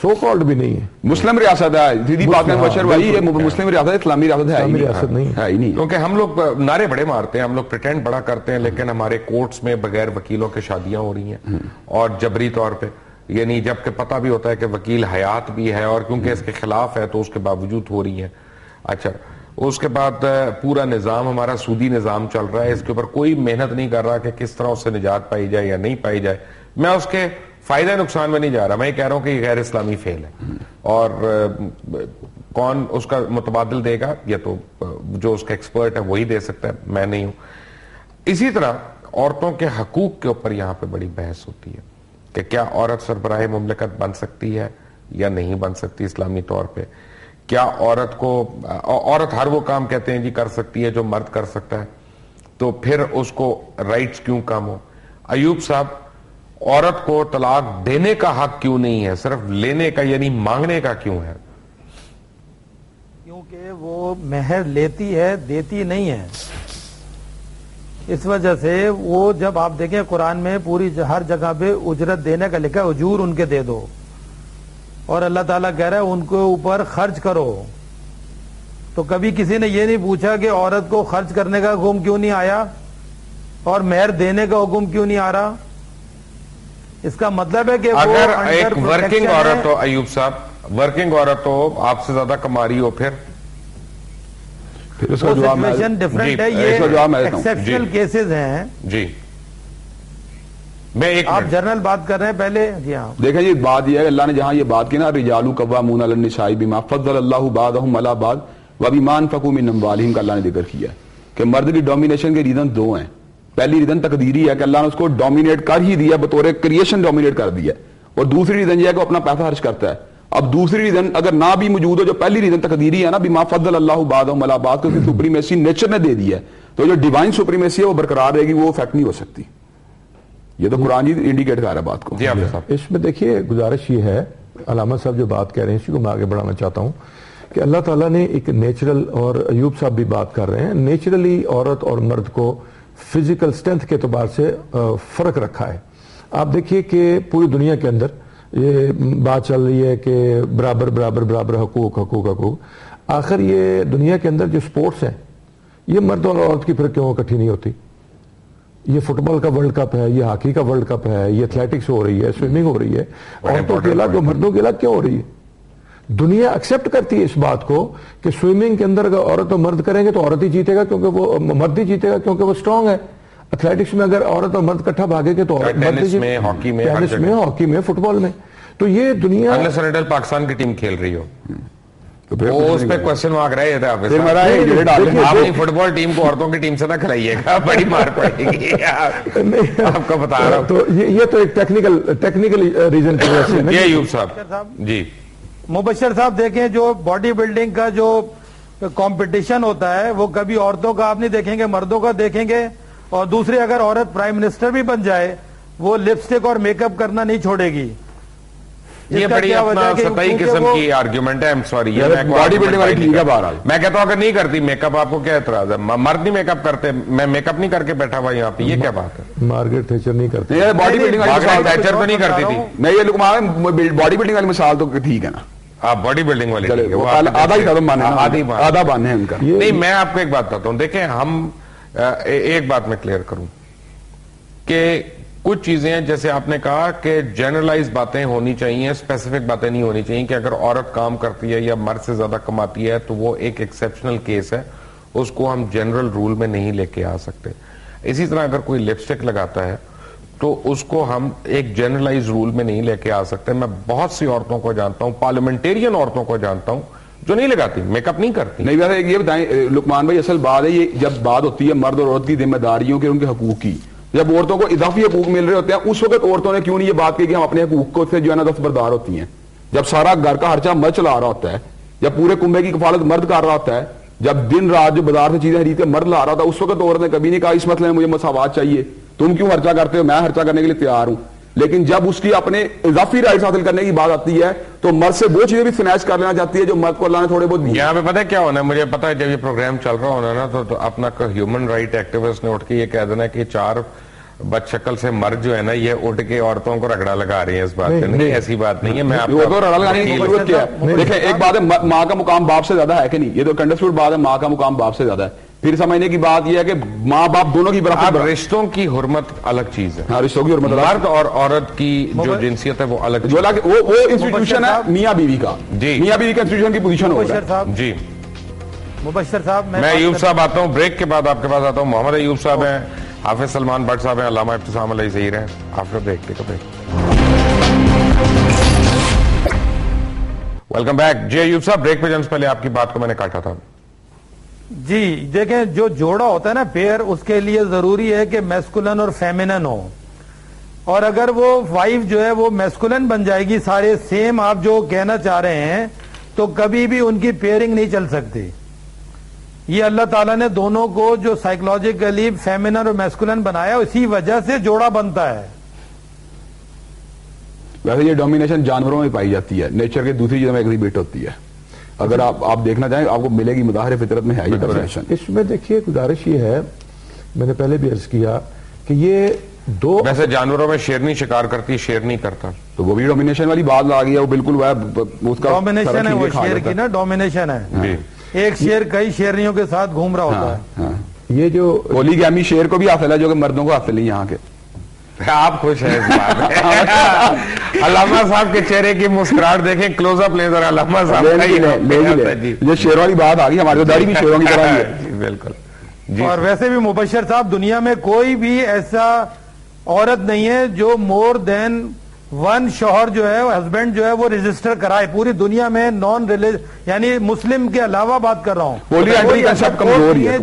سو کالڈ بھی نہیں ہے, مسلم ریاست ہے. سیدھی بات ہے بشر بھائی, یہ مسلم ریاست, اسلامی ریاست ہے ہی نہیں. کیونکہ ہم لوگ نعرے بڑے مارتے ہیں, ہم لوگ پریٹینڈ بڑا کرتے ہیں, لیکن ہمارے کورٹس میں بغیر وکیلوں کے شادیاں ہو رہی ہیں, اور جبری طور پہ, یعنی جبکہ پتہ بھی ہوتا ہے کہ وکیل حیات بھی ہے, اور کیونکہ اس کے خلاف ہے تو اس کے باوجود ہو رہی ہیں. اچھا, اس کے بعد پورا نظام ہمارا سودی نظام چل رہا ہے, اس کے اوپر کوئی محنت نہیں کر رہا کہ کس طرح اس سے نجات پائی جائے یا نہیں پائی جائے. میں اس کے فائدہ نقصان میں نہیں جا رہا, میں یہ کہہ رہا ہوں کہ یہ غیر اسلامی فعل ہے, اور کون اس کا متبادل دے گا, یا تو جو اس کا ایکسپرٹ ہے وہی دے سکتا ہے, میں نہیں ہوں. اسی طرح عورتوں کے حقوق کے اوپر یہاں پہ بڑی بحث ہوتی ہے کہ کیا عورت سربراہ مملکت بن سکتی ہے یا نہیں بن سکتی اسلامی طور پہ. کیا عورت ہر وہ کام کہتے ہیں جی کر سکتی ہے جو مرد کر سکتا ہے, تو پھر اس کو رائٹس کیوں کم ہو. ایوب صاحب, عورت کو طلاق دینے کا حق کیوں نہیں ہے, صرف لینے کا یعنی مانگنے کا کیوں ہے؟ کیونکہ وہ مہر لیتی ہے, دیتی نہیں ہے. اس وجہ سے وہ, جب آپ دیکھیں قرآن میں پوری ہر جگہ پہ اجرت دینے کا لکھا ہے, اجور ان کے دے دو, اور اللہ تعالیٰ کہہ رہا ہے ان کے اوپر خرچ کرو. تو کبھی کسی نے یہ نہیں پوچھا کہ عورت کو خرچ کرنے کا حکم کیوں نہیں آیا اور مہر دینے کا حکم کیوں نہیں آ رہا. اس کا مطلب ہے کہ اگر ایک ورکنگ عورت ہو, ایوب صاحب ورکنگ عورت ہو, آپ سے زیادہ کما رہی ہو, پھر اس کا جواب میں سچویشن ڈفرنٹ ہے, اس کا جواب میں یہ دیتا ہوں. ایکسیپشنل کیسز ہیں. جی میں ایک آپ جنرل بات کر رہے ہیں پہلے. جی ہاں دیکھیں جی بات یہ ہے اللہ نے جہاں یہ بات کی نا رجال قوامون علی النساء بما فضل اللہ بعضهم علی بعض وبما انفقوا من اموالهم کا اللہ نے ذکر کیا کہ مرد کی ڈومینیشن کے ریزن دو ہیں. پہلی ریزن تقدیری ہے کہ اللہ نے اس کو ڈومینیٹ کر ہی دیا, بطور کریشن ڈومینیٹ کر دیا, اور دوسری ریزن یہ ہے کہ وہ اپنا پیسہ خرچ کرتا ہے. اب دوسری ریزن اگر نہ بھی موجود ہو, جو پہلی ریزن تقدیری ہے نا بما فضل اللہ بعضهم علی بعض, کیونکہ سپریمیسی نیچر نے دے دی ہے, تو جو ڈیوائن سپریمیسی ہے وہ برقرار رہے گی, وہ افیکٹ نہیں ہو سکتی. یہ تو قرآن جی انڈیکیٹ کر رہا ہے بات کو. جی آپ صاحب اس میں دیکھیے گزارش یہ ہے, علامہ صاحب جو بات کہہ رہے ہیں اسی کو میں آگے بڑھانا چاہتا ہوں کہ اللہ تعالیٰ نے ایک نیچرل, اور ایوب صاحب بھی بات کر رہے ہیں, نیچرلی عورت اور مرد کو فزیکل سٹرینتھ کے اعتبار سے فرق رکھا ہے. آپ دیکھیے کہ پوری دنیا کے اندر یہ بات چل رہی ہے کہ برابر برابر برابر حقوق حقوق حقوق. آخر یہ دنیا کے اندر جو سپورٹس ہیں یہ مرد اور عورت کی پھر کیوں اکٹھی نہیں ہوتی؟ یہ فٹ بال کا ورلڈ کپ ہے, یہ ہاکی کا ورلڈ کپ ہے, یہ ایتھلیٹکس ہو رہی ہے, سوئمنگ ہو رہی ہے, عورتوں کے الگ اور مردوں کے الگ کیوں ہو رہی ہے؟ دنیا ایکسپٹ کرتی ہے اس بات کو کہ سوئمنگ کے اندر اگر عورت اور مرد کریں گے تو عورت ہی جیتے گا, کیونکہ وہ مرد ہی جیتے گا کیونکہ وہ اسٹرانگ ہے. ایتھلیٹکس میں اگر عورت اور مرد کٹھا بھاگے گے تو ٹینس میں, ہاکی میں, ہاکی میں, فٹ بال میں. تو یہ دنیا انڈر پاکستان کی ٹیم کھیل رہی ہو, اس پہ کوشچن مارک رہے تھے آپ اپنی فٹ بال ٹیم کو عورتوں کی ٹیم سے نہ کھلائیے گا, بڑی مار پڑے گی, آپ کو بتا رہا ہوں. تو یہ تو ایک ٹیکنیکل ریزن کی وجہ سے. یہ ایوب صاحب جی. مبشر صاحب دیکھیں, جو باڈی بلڈنگ کا جو کمپٹیشن ہوتا ہے وہ کبھی عورتوں کا آپ نہیں دیکھیں گے, مردوں کا دیکھیں گے. اور دوسری, اگر عورت پرائم منسٹر بھی بن جائے وہ لپسٹک اور میک اپ کرنا نہیں چھوڑے گی. یہ بڑی اپنا سطحی قسم کی آرگیومنٹ ہے. I'm sorry, باڈی بلڈنگ والی ٹھیک ہے. بہرحال میں کہتا ہوں اگر نہیں کرتی میک اپ, آپ کو کیا اعتراض ہے؟ مرد نہیں میک اپ کرتے, میں میک اپ نہیں کر کے بیٹھا ہوا یہاں پہ, یہ کیا بات ہے؟ مارگریٹ تھیچر نہیں کرتی, باڈی بلڈنگ تھیچر تو نہیں کرتی تھی. میں یہ باڈی بلڈنگ والی مثال تو ٹھیک ہے نا, آپ باڈی بلڈنگ والے آدھا ہی آدھا بانے ہیں ان کا. نہیں, میں آپ کو ایک بات بتاتا ہوں. دیکھیں, ہم ایک بات میں کلیئر کروں کہ کچھ چیزیں ہیں جیسے آپ نے کہا کہ جنرلائز باتیں ہونی چاہیے, اسپیسیفک باتیں نہیں ہونی چاہیے کہ اگر عورت کام کرتی ہے یا مرد سے زیادہ کماتی ہے تو وہ ایک ایکسیپشنل کیس ہے, اس کو ہم جنرل رول میں نہیں لے کے آ سکتے. اسی طرح اگر کوئی لپسٹک لگاتا ہے تو اس کو ہم ایک جنرلائز رول میں نہیں لے کے آ سکتے. میں بہت سی عورتوں کو جانتا ہوں, پارلیمنٹیرین عورتوں کو جانتا ہوں جو نہیں لگاتی, میک اپ نہیں کرتی. نہیں, ویسے یہ بتائیں لقمان بھائی, اصل بات ہے یہ جب بات ہوتی ہے مرد اور عورت کی ذمہ داریوں کے, ان کے حقوق کی, جب عورتوں کو اضافی حقوق مل رہے ہوتے ہیں اس وقت عورتوں نے کیوں نہیں یہ بات کی کہ ہم اپنے حقوق کو سے جو ہے نا دستبردار ہوتی ہیں. جب سارا گھر کا خرچہ مرد چلا رہا ہوتا ہے, جب پورے کنبے کی کفالت مرد کر رہا ہوتا ہے, جب دن رات جو بازار سے چیزیں خرید کے مرد لا رہا ہوتا ہے, اس وقت عورت نے کبھی نہیں کہا اس مسئلے میں مجھے مساوات چاہیے, تم کیوں خرچہ کرتے ہو, میں خرچہ کرنے کے لیے تیار ہوں. لیکن جب اس کی اپنے اضافی رائٹس حاصل کرنے کی بات آتی ہے تو مرد سے وہ چیزیں بھی سنیچ کر لینا چاہتی ہے جو مرد کو اللہ نے تھوڑے بہت دی. یہاں پہ پتہ ہے کیا ہونا ہے, مجھے پتا ہے جب یہ پروگرام چل رہا ہونا نا تو اپنا ہیومن رائٹ ایکٹیوسٹ نے اٹھ کے یہ کہہ دینا کہ 4 بد شکل سے مرد جو ہے نا یہ اٹھ کے عورتوں کو رگڑا لگا رہی ہیں. اس بات پہ نہیں, ایسی بات نہیں ہے. میں دیکھیں, ایک بات ہے ماں کا مقام باپ سے زیادہ ہے کہ نہیں, یہ تو کنڈسٹوڈ بات ہے, ماں کا مقام باپ سے زیادہ ہے. پھر سمجھنے کی بات یہ ہے کہ ماں باپ دونوں کی برابر. رشتوں کی حرمت الگ چیز ہے, رشتوں کی حرمت, مرد اور عورت کی جو جنسیت ہے وہ الگ, وہ انسٹیٹیوشن ہے میاں بیوی کا. جی, میاں بیوی کا انسٹیٹیوشن کی پوزیشن ہوگا. جی مبشر صاحب, میں ایوب صاحب آتا ہوں, بریک کے بعد آپ کے پاس آتا ہوں. محمد ایوب صاحب ہیں, حافظ سلمان بٹ صاحب ہیں, علامہ ابتسام علیہ ظہیر ہیں. آپ break take break. Welcome back. جی ایوب صاحب, بریک پہ جانے سے پہلے آپ کی بات کو میں نے کاٹا تھا. جی دیکھیں, جو جوڑا ہوتا ہے نا پیئر, اس کے لیے ضروری ہے کہ میسکولن اور فیمینن ہو, اور اگر وہ وائف جو ہے وہ میسکولن بن جائے گی سارے سیم آپ جو کہنا چاہ رہے ہیں, تو کبھی بھی ان کی پیئرنگ نہیں چل سکتی. یہ اللہ تعالیٰ نے دونوں کو جو سائیکولوجیکلی فیمینن اور میسکولن بنایا, اسی وجہ سے جوڑا بنتا ہے. ویسے یہ ڈومینیشن جانوروں میں پائی جاتی ہے, نیچر کے دوسری چیزوں میں ایگزیبٹ ہوتی ہے. اگر آپ دیکھنا چاہیں آپ کو ملے گی, مظاہر فطرت میں ہے یہ ڈومینیشن. اس میں دیکھیے گزارش یہ ہے, میں نے پہلے بھی عرض کیا کہ یہ دو, ویسے جانوروں میں شیرنی شکار کرتی ہے, شیر نہیں کرتا, تو وہ بھی ڈومینیشن والی بات آ گئی ہے. وہ بالکل ڈومینیشن ہے, وہ شیر کی نا ڈومینیشن ہے. ایک شیر کئی شیرنیوں کے ساتھ گھوم رہا ہوتا ہے. یہ جو پولی گیمی شیر کو بھی حاصل ہے جو کہ مردوں کو حاصل نہیں یہاں کے. آپ خوش ہیں اس بات میں. علامہ صاحب کے چہرے کی مسکراہٹ دیکھیں, کلوز اپ لیں ذرا علامہ صاحب کا. یہ شیروں والی بات آ گئی, ہماری داڑھی بھی شیروں کی طرح ہی ہے. بالکل. اور ویسے بھی مبشر صاحب, دنیا میں کوئی بھی ایسا عورت نہیں ہے جو مور دین ون شوہر جو ہے, ہسبینڈ جو ہے وہ رجسٹر کرائے پوری دنیا میں, نان یعنی مسلم کے علاوہ بات کر رہا ہوں. پولی کنسپٹ کمزور ہے,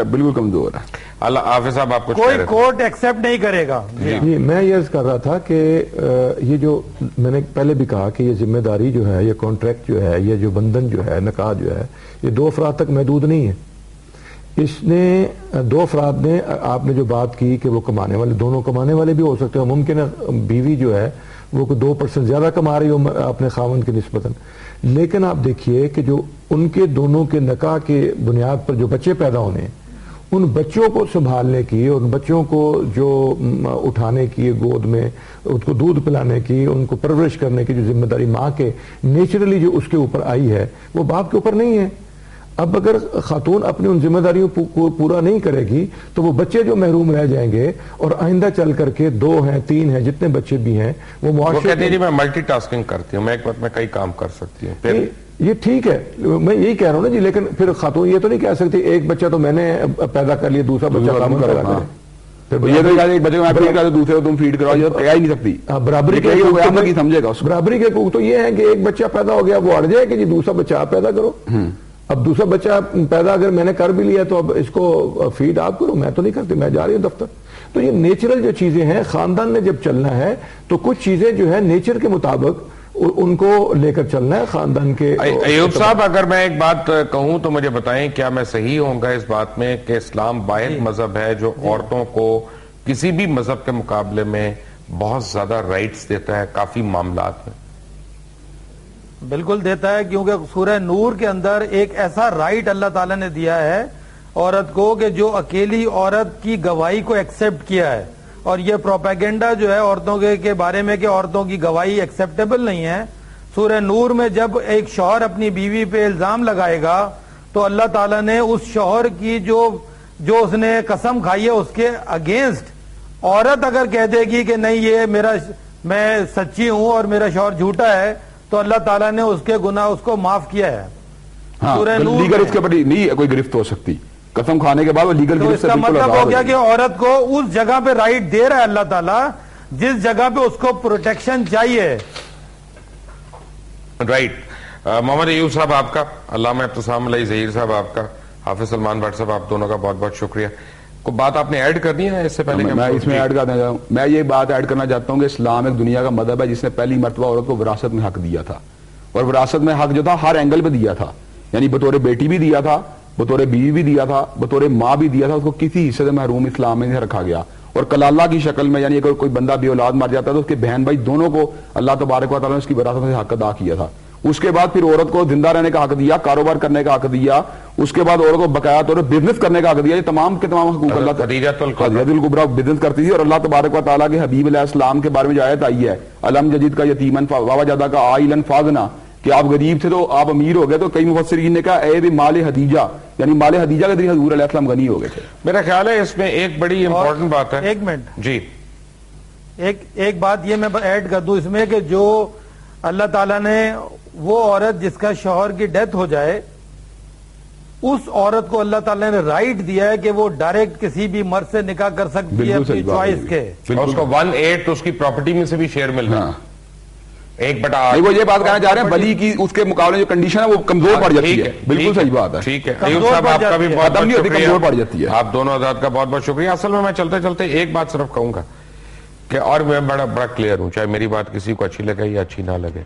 بالکل کمزور ہے. اللہ حافظ صاحب, آپ کو کوئی کورٹ ایکسپٹ نہیں کرے گا. جی, میں یہ عرض کر رہا تھا کہ یہ جو میں نے پہلے بھی کہا کہ یہ ذمہ داری جو ہے, یہ کانٹریکٹ جو ہے, یہ جو بندھن جو ہے, نکاح جو ہے, یہ 2 افراد تک محدود نہیں ہے. اس نے 2 افراد نے, آپ نے جو بات کی کہ وہ کمانے والے, دونوں کمانے والے بھی ہو سکتے ہیں, ممکن ہے بیوی جو ہے وہ 2% زیادہ کما رہی ہو اپنے خاوند کے نسبتاً, لیکن آپ دیکھیے کہ جو ان کے دونوں کے نکاح کے بنیاد پر جو بچے پیدا ہونے ہیں, ان بچوں کو سنبھالنے کی, ان بچوں کو جو اٹھانے کی گود میں, ان کو دودھ پلانے کی, ان کو پرورش کرنے کی جو ذمہ داری ماں کے نیچرلی جو اس کے اوپر آئی ہے, وہ باپ کے اوپر نہیں ہے. اب اگر خاتون اپنی ان ذمہ داریوں کو پورا نہیں کرے گی تو وہ بچے جو محروم رہ جائیں گے, اور آئندہ چل کر کے 2 ہیں 3 ہیں جتنے بچے بھی ہیں وہ معاشرے. کہتے ہیں جی میں ملٹی ٹاسکنگ کرتی ہوں, میں ایک وقت میں کئی کام کر سکتی ہوں. یہ ٹھیک ہے, میں یہی کہہ رہا ہوں نا جی, لیکن پھر خاتون یہ تو نہیں کہہ سکتی ایک بچہ تو میں نے پیدا کر لیا, دوسرا بچہ کام کر رہا ہے. یہ تو ایک بچے کو میں فیڈ کرا, دوسرے کو تم فیڈ کراؤ, یہ کہہ ہی نہیں سکتی. برابری کے حقوق تو یہ ہے کہ ایک بچہ پیدا ہو گیا, وہ اڑ جائے کہ جی دوسرا بچہ آپ پیدا کرو. اب دوسرا بچہ پیدا اگر میں نے کر بھی لیا تو اب اس کو فیڈ آپ کرو, میں تو نہیں کرتی, میں جا رہی ہوں دفتر. تو یہ نیچرل جو چیزیں ہیں, خاندان نے جب چلنا ہے تو کچھ چیزیں جو ہے نیچر کے مطابق ان کو لے کر چلنا ہے خاندان کے. ایوب صاحب, اگر میں ایک بات کہوں تو مجھے بتائیں کیا میں صحیح ہوں گا اس بات میں کہ اسلام واحد مذہب ہے جو عورتوں کو کسی بھی مذہب کے مقابلے میں بہت زیادہ رائٹس دیتا ہے کافی معاملات میں؟ بالکل دیتا ہے, کیونکہ سورہ نور کے اندر ایک ایسا رائٹ اللہ تعالیٰ نے دیا ہے عورت کو کہ جو اکیلی عورت کی گواہی کو ایکسپٹ کیا ہے. اور یہ پروپیگنڈا جو ہے عورتوں کے بارے میں کہ عورتوں کی گواہی ایکسپٹیبل نہیں ہے, سورہ نور میں جب ایک شوہر اپنی بیوی پہ الزام لگائے گا تو اللہ تعالیٰ نے اس شوہر کی جو اس نے قسم کھائی ہے اس کے اگینسٹ عورت اگر کہہ دے گی کہ نہیں یہ میں سچی ہوں اور میرا شوہر جھوٹا ہے, تو اللہ تعالیٰ نے اس کے گناہ اس کو معاف کیا ہے. سورہ نور لیگل اس کے اوپر نہیں کوئی گرفت ہو سکتی, قسم کھانے کے بعد وہ لیگل گرفت سے بالکل مطلب ہو گیا کہ عورت کو اس جگہ پہ رائٹ دے رہا ہے اللہ تعالیٰ جس جگہ پہ اس کو پروٹیکشن چاہیے. رائٹ. محمد ایوب صاحب آپ کا, علامہ ابتسام علیہ ظہیر صاحب آپ کا, حافظ سلمان بٹ صاحب آپ دونوں کا بہت بہت شکریہ. کوئی بات آپ نے ایڈ کرنی ہے اس سے پہلے؟ میں اس میں ایڈ کرنا چاہتا ہوں, میں یہ بات ایڈ کرنا چاہتا ہوں کہ اسلام ایک دنیا کا مذہب ہے جس نے پہلی مرتبہ عورت کو وراثت میں حق دیا تھا, اور وراثت میں حق جو تھا ہر اینگل پہ دیا تھا, یعنی بطور بیٹی بھی دیا تھا, بطور بیوی بھی دیا تھا, بطور ماں بھی دیا تھا, اس کو کسی حصے سے محروم اسلام میں نہیں رکھا گیا. اور کلالہ کی شکل میں, یعنی اگر کوئی بندہ بے اولاد مر جاتا ہے تو اس کے بہن بھائی دونوں کو اللہ تبارک و تعالیٰ نے اس کی وراثت سے حق ادا کیا تھا. اس کے بعد پھر عورت کو زندہ رہنے کا حق دیا, کاروبار کرنے کا حق دیا, اس کے بعد عورت کو بقایا طور پر بزنس کرنے کا حق دیا. یہ تمام کے تمام حقوق اللہ خدیجہ الکبریٰ بزنس کرتی تھی, اور اللہ تبارک و تعالیٰ کے حبیب علیہ السلام کے بارے میں جو آیت آئی ہے, الم جدید کا یتیمن ووجدہ کا عائلن فاغنا, کہ آپ غریب تھے تو آپ امیر ہو گئے. تو کئی مفسرین نے کہا اے بھی مال حدیجہ, یعنی مال حدیجہ کے ذریعے حضور علیہ السلام غنی ہو گئے تھے. میرا خیال ہے اس میں ایک بڑی امپورٹنٹ بات ہے. ایک منٹ جی, ایک بات یہ میں ایڈ کر دوں اس میں کہ جو اللہ تعالیٰ نے وہ عورت جس کا شوہر کی ڈیتھ ہو جائے, اس عورت کو اللہ تعالیٰ نے رائٹ دیا ہے کہ وہ ڈائریکٹ کسی بھی مرد سے نکاح کر سکتی ہے اپنی چوائس کے, اس کو 1/8 اس کی پراپرٹی میں سے بھی شیئر مل رہا ہے. 1/8 وہ یہ بات کہنا چاہ رہے ہیں, ولی کی اس کے مقابلے جو کنڈیشن ہے وہ کمزور پڑ جاتی ہے. بالکل صحیح بات ہے. ٹھیک ہے ایوب صاحب, آپ کا بھی بہت بہت شکریہ, کمزور پڑ جاتی ہے. آپ دونوں حضرات کا بہت بہت شکریہ. اصل میں چلتے چلتے ایک بات صرف کہوں گا کہ, اور میں بڑا کلیئر ہوں, چاہے میری بات کسی کو اچھی لگے یا اچھی نہ لگے,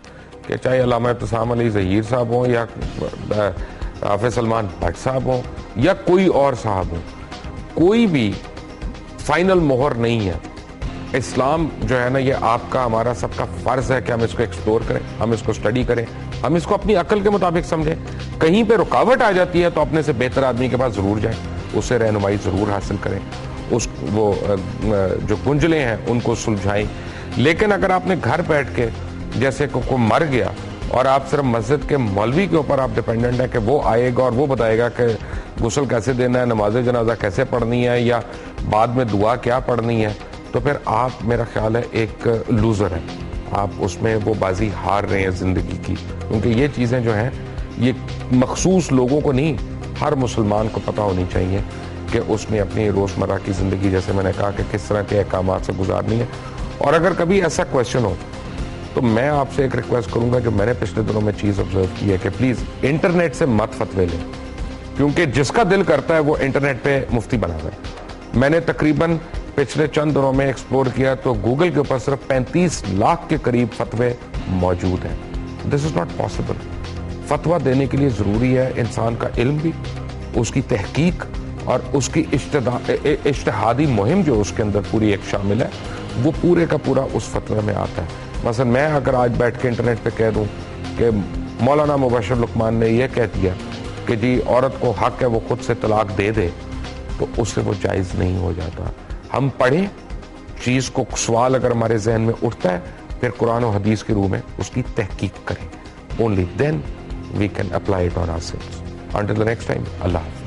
کہ چاہے علامہ ابتسام علی ظہیر صاحب ہوں یا حافظ سلمان بٹ صاحب ہوں یا کوئی اور صاحب ہوں, کوئی بھی فائنل مہر نہیں ہے. اسلام جو ہے نا, یہ آپ کا ہمارا سب کا فرض ہے کہ ہم اس کو ایکسپلور کریں, ہم اس کو اسٹڈی کریں, ہم اس کو اپنی عقل کے مطابق سمجھیں. کہیں پہ رکاوٹ آ جاتی ہے تو اپنے سے بہتر آدمی کے پاس ضرور جائیں, اس سے رہنمائی ضرور حاصل کریں, وہ جو گنجلیں ہیں ان کو سلجھائیں. لیکن اگر آپ نے گھر بیٹھ کے, جیسے کوئی مر گیا اور آپ صرف مسجد کے مولوی کے اوپر آپ ڈیپینڈنٹ ہے کہ وہ آئے گا اور وہ بتائے گا کہ غسل کیسے دینا ہے, نماز جنازہ کیسے پڑھنی ہے, یا بعد میں دعا کیا پڑھنی ہے, تو پھر آپ میرا خیال ہے ایک لوزر ہیں, آپ اس میں وہ بازی ہار رہے ہیں زندگی کی. کیونکہ یہ چیزیں جو ہیں یہ مخصوص لوگوں کو نہیں, ہر مسلمان کو پتہ ہونی چاہیے کہ اس نے اپنی روزمرہ کی زندگی, جیسے میں نے کہا, کہ کس طرح کے احکامات سے گزارنی ہے. اور اگر کبھی ایسا کویشچن ہو تو میں آپ سے ایک ریکویسٹ کروں گا کہ میں نے پچھلے دنوں میں چیز آبزرو کی ہے کہ پلیز انٹرنیٹ سے مت فتوے لیں, کیونکہ جس کا دل کرتا ہے وہ انٹرنیٹ پہ مفتی بنا ہے. میں نے تقریباً پچھلے چند دنوں میں ایکسپلور کیا تو گوگل کے اوپر صرف 35 لاکھ کے قریب فتوے موجود ہیں. دس از ناٹ پاسبل. فتویٰ دینے کے لیے ضروری ہے انسان کا علم بھی, اس کی تحقیق اور اس کی اجتہادی مہم جو اس کے اندر پوری ایک شامل ہے, وہ پورے کا پورا اس فتوے میں آتا ہے. مثلا میں اگر آج بیٹھ کے انٹرنیٹ پہ کہہ دوں کہ مولانا مبشر لقمان نے یہ کہہ دیا کہ جی عورت کو حق ہے وہ خود سے طلاق دے دے, تو اس سے وہ جائز نہیں ہو جاتا. ہم پڑھیں چیز کو, سوال اگر ہمارے ذہن میں اٹھتا ہے پھر قرآن و حدیث کی روح میں اس کی تحقیق کریں. Only then we can apply it on ourselves. Until the next time, Allah Hafiz.